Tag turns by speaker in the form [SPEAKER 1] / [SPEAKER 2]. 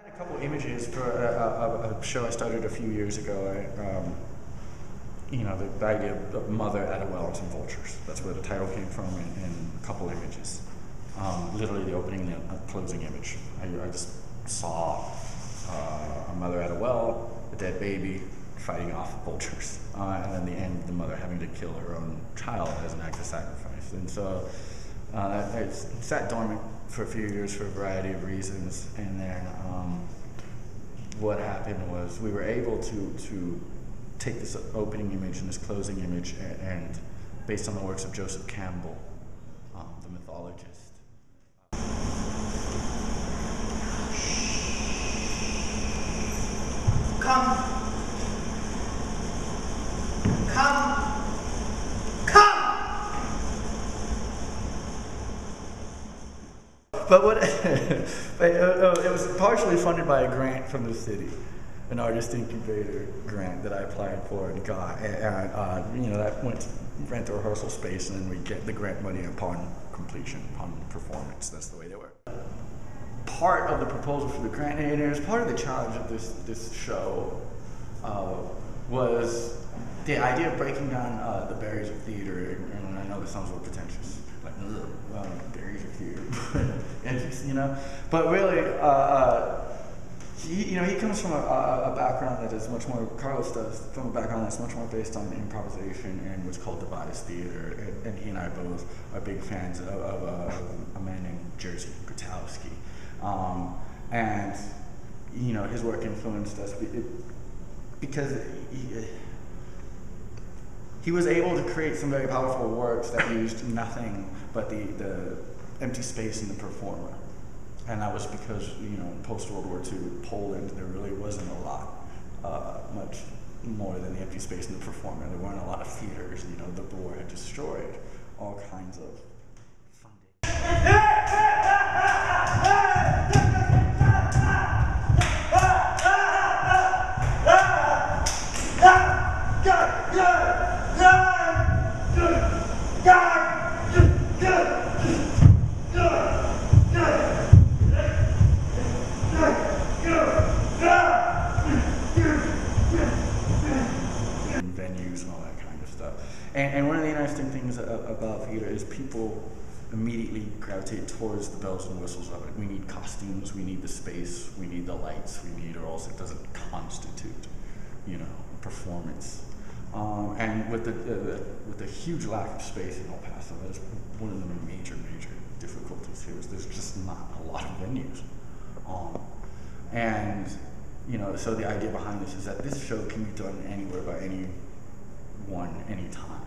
[SPEAKER 1] A couple images for a show I started a few years ago. The idea of mother at a well and some vultures. That's where the title came from, and a couple images. Literally the opening and the closing image. I just saw a mother at a well, a dead baby, fighting off vultures, and then the end, the mother having to kill her own child as an act of sacrifice. And so I sat dormant for a few years for a variety of reasons, and then what happened was we were able to take this opening image and this closing image and based on the works of Joseph Campbell, the mythologist.
[SPEAKER 2] Come!
[SPEAKER 1] But what it was partially funded by a grant from the city, an artist incubator grant that I applied for and got, and that went to rent a rehearsal space, and then we get the grant money upon completion, upon performance. That's the way they work. Part of the proposal for the grant, and it was part of the challenge of this show, was the idea of breaking down the barriers of theater. And I know this sounds a little pretentious, like barriers of theater, but really, he comes from a background that is much more. Carlos does from a background that's much more based on improvisation and what's called devised theater. And he and I both are big fans of a man named Jerzy Grotowski, and his work influenced us because he was able to create some very powerful works that used nothing but the empty space in the performer. And that was because, in post-World War II Poland, there really wasn't a lot, much more than the empty space in the performer. There weren't a lot of theaters. The war had destroyed all kinds of funding. Venues and all that kind of stuff. And one of the interesting things about theater is people immediately gravitate towards the bells and whistles of it. We need costumes, we need the space, we need the lights, or else it doesn't constitute, performance. And with the huge lack of space in El Paso, that's one of the major difficulties here. Is there's just not a lot of venues, and so the idea behind this is that this show can be done anywhere by anyone, anytime.